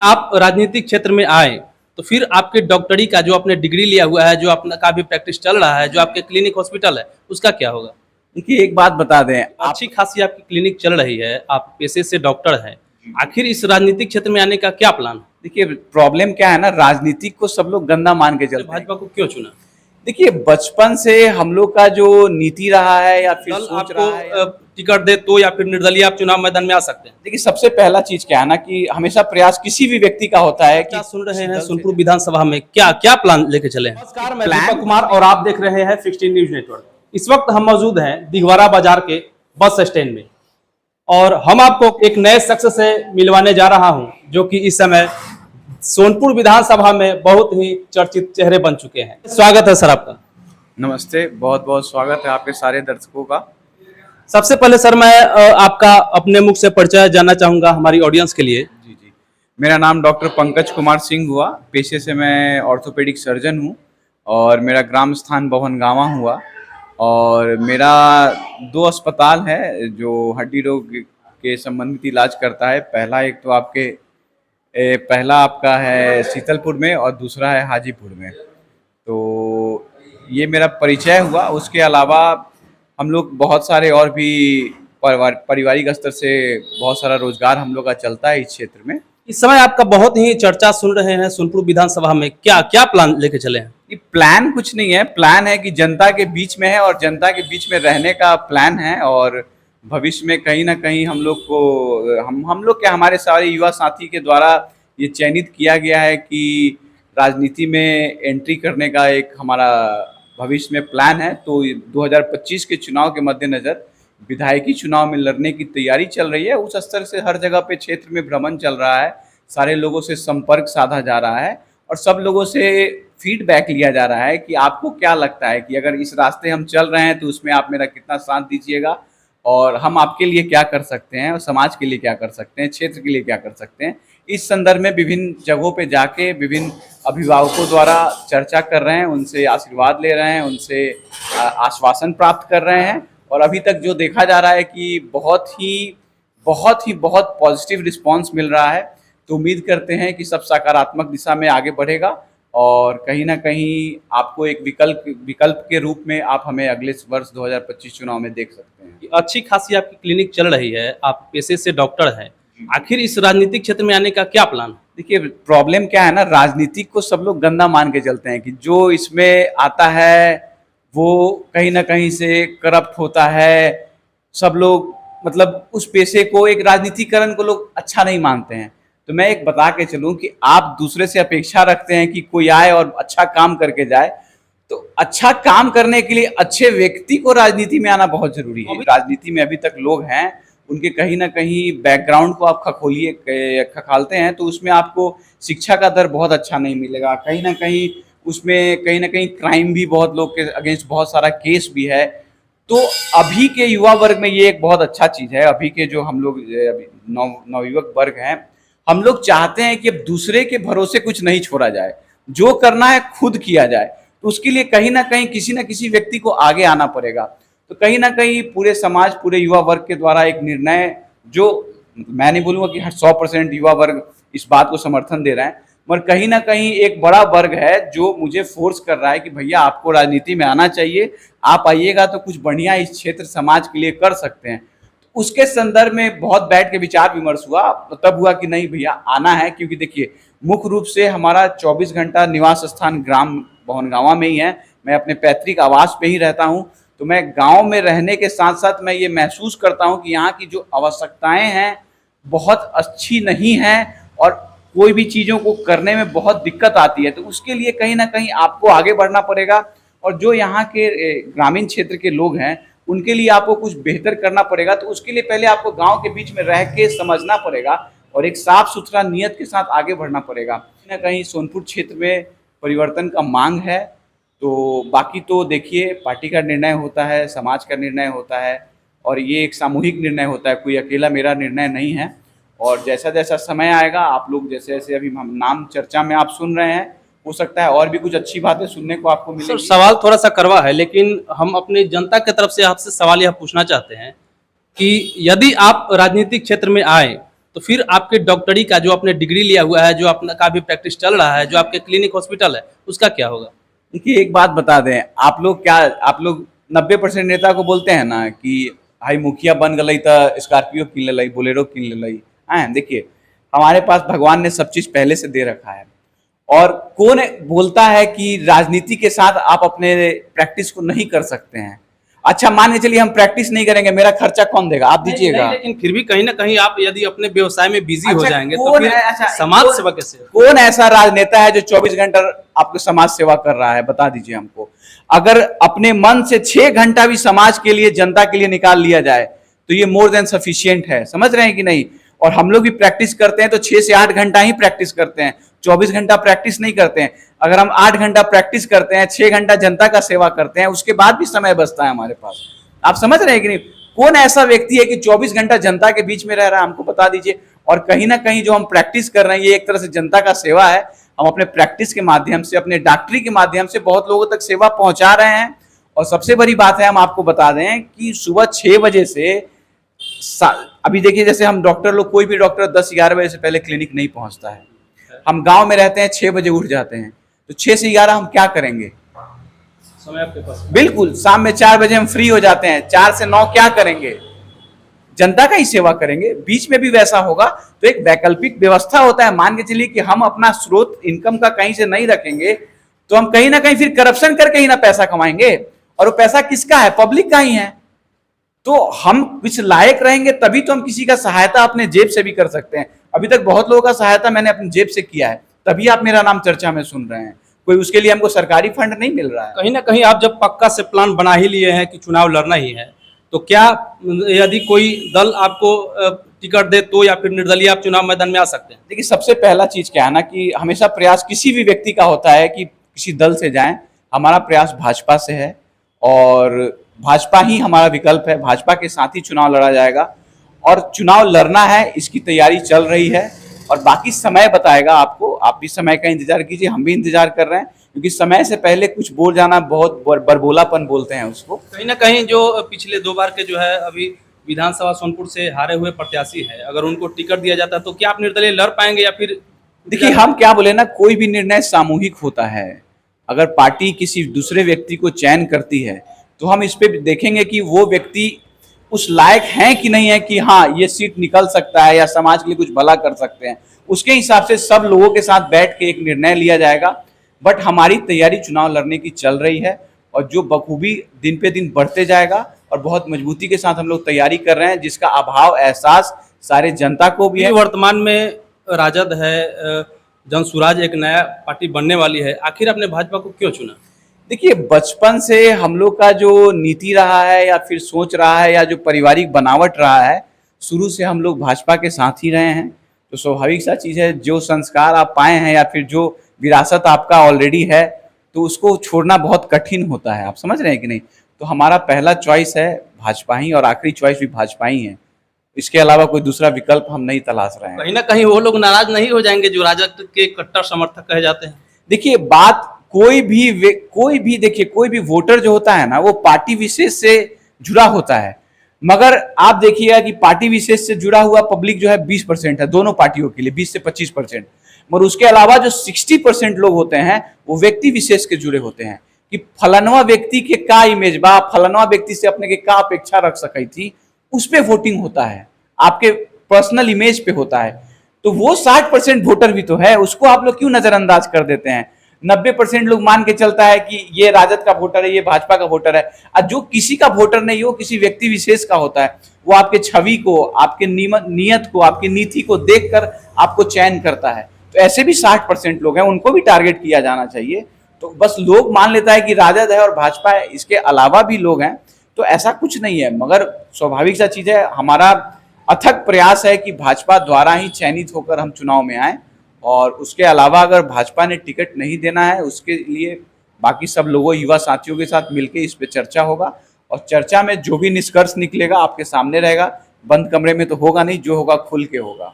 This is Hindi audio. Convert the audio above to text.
आप राजनीतिक क्षेत्र में आए, तो फिर आपके डॉक्टरी का जो आपने डिग्री लिया हुआ है, जो आपका का भी प्रैक्टिस चल रहा है, जो आपके क्लिनिक हॉस्पिटल है, उसका क्या होगा? देखिए, एक बात बता दें आप। अच्छी खासी आपकी क्लिनिक चल रही है, आप पेशे से डॉक्टर हैं। आखिर इस राजनीतिक क्षेत्र में आने का क्या प्लान है? देखिए, प्रॉब्लम क्या है ना, राजनीतिक को सब लोग गंदा मान के चलते हैं। भाजपा को क्यों चुना? देखिए, बचपन से हम लोग का जो नीति रहा है या फिर दल सोच आपको रहा है टिकट दे तो या फिर निर्दलीय आप चुनाव मैदान में आ सकते हैं। देखिए, सबसे पहला चीज क्या है ना कि हमेशा प्रयास किसी भी व्यक्ति का होता है कि क्या सुन रहे हैं सोनपुर विधानसभा में क्या क्या प्लान लेके चले हैं? नमस्कार, मैं दीपक कुमार और आप देख रहे हैं 16 न्यूज नेटवर्क। इस वक्त हम मौजूद हैं दिघवारा बाजार के बस स्टैंड में और हम आपको एक नए शख्स से मिलवाने जा रहा हूं, जो कि इस समय सोनपुर विधानसभा में बहुत ही चर्चित चेहरे बन चुके हैं। स्वागत है सर आपका। नमस्ते, बहुत बहुत स्वागत है आपके सारे दर्शकों का। सबसे पहले सर मैं आपका अपने मुख से परिचय जानना चाहूंगा हमारी ऑडियंस के लिए। जी जी, मेरा नाम डॉक्टर पंकज कुमार सिंह हुआ। पेशे से मैं ऑर्थोपेडिक सर्जन हूँ और मेरा ग्राम स्थान बभनगांवा हुआ। और मेरा 2 अस्पताल है जो हड्डी रोग के संबंधित इलाज करता है। पहला आपका है शीतलपुर में और दूसरा है हाजीपुर में। तो ये मेरा परिचय हुआ। उसके अलावा हम लोग बहुत सारे और भी पारिवारिक स्तर से बहुत सारा रोजगार हम लोग का चलता है इस क्षेत्र में। इस समय आपका बहुत ही चर्चा सुन रहे हैं सोनपुर विधानसभा में, क्या क्या प्लान लेके चले हैं? ये प्लान कुछ नहीं है, प्लान है कि जनता के बीच में है और जनता के बीच में रहने का प्लान है। और भविष्य में कहीं ना कहीं हम लोग को हम लोग क्या, हमारे सारे युवा साथी के द्वारा ये चयनित किया गया है कि राजनीति में एंट्री करने का एक हमारा भविष्य में प्लान है। तो 2025 के चुनाव के मद्देनज़र विधायकी चुनाव में लड़ने की तैयारी चल रही है। उस स्तर से हर जगह पे क्षेत्र में भ्रमण चल रहा है, सारे लोगों से संपर्क साधा जा रहा है और सब लोगों से फीडबैक लिया जा रहा है कि आपको क्या लगता है कि अगर इस रास्ते हम चल रहे हैं तो उसमें आप मेरा कितना साथ दीजिएगा और हम आपके लिए क्या कर सकते हैं और समाज के लिए क्या कर सकते हैं, क्षेत्र के लिए क्या कर सकते हैं। इस संदर्भ में विभिन्न जगहों पे जाके विभिन्न अभिभावकों द्वारा चर्चा कर रहे हैं, उनसे आशीर्वाद ले रहे हैं, उनसे आश्वासन प्राप्त कर रहे हैं। और अभी तक जो देखा जा रहा है कि बहुत पॉजिटिव रिस्पांस मिल रहा है। तो उम्मीद करते हैं कि सब सकारात्मक दिशा में आगे बढ़ेगा और कहीं ना कहीं आपको एक विकल्प के रूप में आप हमें अगले वर्ष 2025 चुनाव में देख सकते हैं। अच्छी खासी आपकी क्लिनिक चल रही है, आप पेशे से डॉक्टर हैं। आखिर इस राजनीतिक क्षेत्र में आने का क्या प्लान है? देखिए, प्रॉब्लम क्या है ना, राजनीतिक को सब लोग गंदा मान के चलते हैं कि जो इसमें आता है वो कहीं ना कहीं से करप्ट होता है। सब लोग मतलब उस पेशे को, एक राजनीतिकरण को लोग अच्छा नहीं मानते हैं। तो मैं एक बता के चलूं कि आप दूसरे से अपेक्षा रखते हैं कि कोई आए और अच्छा काम करके जाए, तो अच्छा काम करने के लिए अच्छे व्यक्ति को राजनीति में आना बहुत जरूरी है। राजनीति में अभी तक लोग हैं, उनके कहीं ना कहीं बैकग्राउंड को आप खखालते हैं तो उसमें आपको शिक्षा का दर बहुत अच्छा नहीं मिलेगा। कहीं ना कहीं क्राइम भी, बहुत लोग के अगेंस्ट बहुत सारा केस भी है। तो अभी के युवा वर्ग में ये एक बहुत अच्छा चीज़ है। अभी के जो हम लोग नवयुवक वर्ग हैं, हम लोग चाहते हैं कि अब दूसरे के भरोसे कुछ नहीं छोड़ा जाए, जो करना है खुद किया जाए। तो उसके लिए कहीं ना कहीं किसी न किसी व्यक्ति को आगे आना पड़ेगा। तो कहीं ना कहीं पूरे समाज, पूरे युवा वर्ग के द्वारा एक निर्णय, जो मैं नहीं बोलूँगा कि 100% युवा वर्ग इस बात को समर्थन दे रहे हैं, मगर कहीं ना कहीं एक बड़ा वर्ग है जो मुझे फोर्स कर रहा है कि भैया आपको राजनीति में आना चाहिए, आप आइएगा तो कुछ बढ़िया इस क्षेत्र समाज के लिए कर सकते हैं। तो उसके संदर्भ में बहुत बैठ के विचार विमर्श हुआ, तब हुआ कि नहीं भैया आना है। क्योंकि देखिए, मुख्य रूप से हमारा 24 घंटा निवास स्थान ग्राम बभनगांवा में ही है। मैं अपने पैतृक आवास पे ही रहता हूँ। तो मैं गांव में रहने के साथ साथ मैं ये महसूस करता हूँ कि यहाँ की जो आवश्यकताएं हैं बहुत अच्छी नहीं हैं और कोई भी चीज़ों को करने में बहुत दिक्कत आती है। तो उसके लिए कहीं ना कहीं आपको आगे बढ़ना पड़ेगा और जो यहाँ के ग्रामीण क्षेत्र के लोग हैं उनके लिए आपको कुछ बेहतर करना पड़ेगा। तो उसके लिए पहले आपको गांव के बीच में रह के समझना पड़ेगा और एक साफ सुथरा नियत के साथ आगे बढ़ना पड़ेगा। कहीं ना कहीं सोनपुर क्षेत्र में परिवर्तन का मांग है। तो बाकी तो देखिए, पार्टी का निर्णय होता है, समाज का निर्णय होता है और ये एक सामूहिक निर्णय होता है, कोई अकेला मेरा निर्णय नहीं है। और जैसा जैसा समय आएगा, आप लोग जैसे जैसे अभी हम नाम चर्चा में आप सुन रहे हैं, हो सकता है और भी कुछ अच्छी बातें सुनने को आपको मिलेगी। सर, सवाल थोड़ा सा करवा है, लेकिन हम अपनी जनता की तरफ से आपसे सवाल यह पूछना चाहते हैं कि यदि आप राजनीतिक क्षेत्र में आए तो फिर आपके डॉक्टरी का जो आपने डिग्री लिया हुआ है, जो अपना का भी प्रैक्टिस चल रहा है, जो आपके क्लिनिक हॉस्पिटल है, उसका क्या होगा? देखिए एक बात बता दें, आप लोग 90% नेता को बोलते हैं ना कि भाई मुखिया बन गई तो स्कॉर्पियो किन ले लई, बोलेरो किन ले लई। हैं देखिए, हमारे पास भगवान ने सब चीज पहले से दे रखा है। और कौन बोलता है कि राजनीति के साथ आप अपने प्रैक्टिस को नहीं कर सकते हैं? अच्छा मान के चलिए हम प्रैक्टिस नहीं करेंगे, मेरा खर्चा कौन देगा? आप दीजिएगा। लेकिन फिर भी कहीं ना कहीं आप यदि अपने व्यवसाय में बिजी हो अच्छा, जाएंगे तो कौन फिर है? अच्छा, समाज कौन- सेवा कैसे? कौन ऐसा राजनेता है जो 24 घंटा आपको समाज सेवा कर रहा है? बता दीजिए हमको। अगर अपने मन से 6 घंटा भी समाज के लिए, जनता के लिए निकाल लिया जाए तो ये मोर देन सफिशियंट है। समझ रहे हैं कि नहीं? और हम लोग भी प्रैक्टिस करते हैं तो 6 से 8 घंटा ही प्रैक्टिस करते हैं, 24 घंटा प्रैक्टिस नहीं करते हैं। अगर हम 8 घंटा प्रैक्टिस करते हैं, 6 घंटा जनता का सेवा करते हैं, उसके बाद भी समय बचता है हमारे पास। आप समझ रहे हैं कि नहीं? कौन ऐसा व्यक्ति है कि 24 घंटा जनता के बीच में रह रहा है? हमको बता दीजिए। और कहीं ना कहीं जो हम प्रैक्टिस कर रहे हैं ये एक तरह से जनता का सेवा है। हम अपने प्रैक्टिस के माध्यम से, अपने डॉक्टरी के माध्यम से बहुत लोगों तक सेवा पहुंचा रहे हैं। और सबसे बड़ी बात है, हम आपको बता दें कि सुबह 6 बजे से अभी देखिए, जैसे हम डॉक्टर लोग, कोई भी डॉक्टर 10-11 बजे से पहले क्लिनिक नहीं पहुंचता है। हम गांव में रहते हैं, 6 बजे उठ जाते हैं, तो 6 से 11 हम क्या करेंगे? समय आपके पास बिल्कुल। शाम में 4 बजे हम फ्री हो जाते हैं, 4 से 9 क्या करेंगे? जनता का ही सेवा करेंगे। बीच में भी वैसा होगा तो एक वैकल्पिक व्यवस्था होता है। मान के चलिए कि हम अपना स्रोत इनकम का कहीं से नहीं रखेंगे तो हम कहीं ना कहीं फिर करप्शन करके ही ना पैसा कमाएंगे, और वो पैसा किसका है? पब्लिक का ही है। तो हम कुछ लायक रहेंगे तभी तो हम किसी का सहायता अपने जेब से भी कर सकते हैं। अभी तक बहुत लोगों का सहायता मैंने अपनी जेब से किया है, तभी आप मेरा नाम चर्चा में सुन रहे हैं। कोई उसके लिए हमको सरकारी फंड नहीं मिल रहा है। कहीं ना कहीं आप जब पक्का से प्लान बना ही लिए हैं कि चुनाव लड़ना ही है, तो क्या यदि कोई दल आपको टिकट दे तो, या फिर निर्दलीय आप चुनाव मैदान में आ सकते हैं? देखिए सबसे पहला चीज क्या है ना कि हमेशा प्रयास किसी भी व्यक्ति का होता है कि किसी दल से जाएं। हमारा प्रयास भाजपा से है और भाजपा ही हमारा विकल्प है। भाजपा के साथ ही चुनाव लड़ा जाएगा और चुनाव लड़ना है, इसकी तैयारी चल रही है। और बाकी समय बताएगा आपको। आप भी समय का इंतजार कीजिए, हम भी इंतजार कर रहे हैं, क्योंकि समय से पहले कुछ बोल जाना बहुत बरबोलापन बोलते हैं उसको। कहीं ना कहीं जो पिछले 2 बार के जो है अभी विधानसभा सोनपुर से हारे हुए प्रत्याशी है, अगर उनको टिकट दिया जाता है तो क्या आप निर्दलीय लड़ पाएंगे या फिर? देखिए हम क्या बोले ना, कोई भी निर्णय सामूहिक होता है। अगर पार्टी किसी दूसरे व्यक्ति को चयन करती है तो हम इस पे देखेंगे कि वो व्यक्ति उस लायक है कि नहीं है कि हाँ ये सीट निकल सकता है या समाज के लिए कुछ भला कर सकते हैं। उसके हिसाब से सब लोगों के साथ बैठ के एक निर्णय लिया जाएगा। बट हमारी तैयारी चुनाव लड़ने की चल रही है और जो बखूबी दिन पे दिन बढ़ते जाएगा और बहुत मजबूती के साथ हम लोग तैयारी कर रहे हैं, जिसका अभाव एहसास सारे जनता को भी है। वर्तमान में राजद है, जन सुराज एक नया पार्टी बनने वाली है, आखिर आपने भाजपा को क्यों चुना? देखिए बचपन से हम लोग का जो नीति रहा है या फिर सोच रहा है या जो पारिवारिक बनावट रहा है, शुरू से हम लोग भाजपा के साथ ही रहे हैं। तो स्वाभाविक सा चीज़ है, जो संस्कार आप पाए हैं या फिर जो विरासत आपका ऑलरेडी है तो उसको छोड़ना बहुत कठिन होता है। आप समझ रहे हैं कि नहीं? तो हमारा पहला चॉइस है भाजपा ही और आखिरी चॉइस भी भाजपा ही है। इसके अलावा कोई दूसरा विकल्प हम नहीं तलाश रहे हैं। कहीं ना कहीं वो लोग नाराज नहीं हो जाएंगे जो राजद के कट्टर समर्थक कहे जाते हैं? देखिए बात कोई भी देखिए, कोई भी वोटर जो होता है ना वो पार्टी विशेष से जुड़ा होता है। मगर आप देखिएगा कि पार्टी विशेष से जुड़ा हुआ पब्लिक जो है 20% है दोनों पार्टियों के लिए, 20 से 25%। मगर उसके अलावा जो 60% लोग होते हैं वो व्यक्ति विशेष के जुड़े होते हैं कि फलानवा व्यक्ति के का इमेज बा, फलानवा व्यक्ति से अपने के का अपेक्षा रख सकी थी, उस पे वोटिंग होता है, आपके पर्सनल इमेज पे होता है। तो वो 60% वोटर भी तो है, उसको आप लोग क्यों नजरअंदाज कर देते हैं? 90% लोग मान के चलता है कि ये राजद का वोटर है, ये भाजपा का वोटर है। और जो किसी का वोटर नहीं हो, किसी व्यक्ति विशेष का होता है, वो आपके छवि को, आपके नियत को, आपकी नीति को देखकर आपको चयन करता है। तो ऐसे भी 60% लोग हैं, उनको भी टारगेट किया जाना चाहिए। तो बस लोग मान लेता है कि राजद है और भाजपा है, इसके अलावा भी लोग हैं, तो ऐसा कुछ नहीं है। मगर स्वाभाविक सा चीज है, हमारा अथक प्रयास है कि भाजपा द्वारा ही चयनित होकर हम चुनाव में आए। और उसके अलावा अगर भाजपा ने टिकट नहीं देना है, उसके लिए बाकी सब लोगों, युवा साथियों के साथ मिलकर इस पे चर्चा होगा और चर्चा में जो भी निष्कर्ष निकलेगा आपके सामने रहेगा। बंद कमरे में तो होगा नहीं, जो होगा खुल के होगा।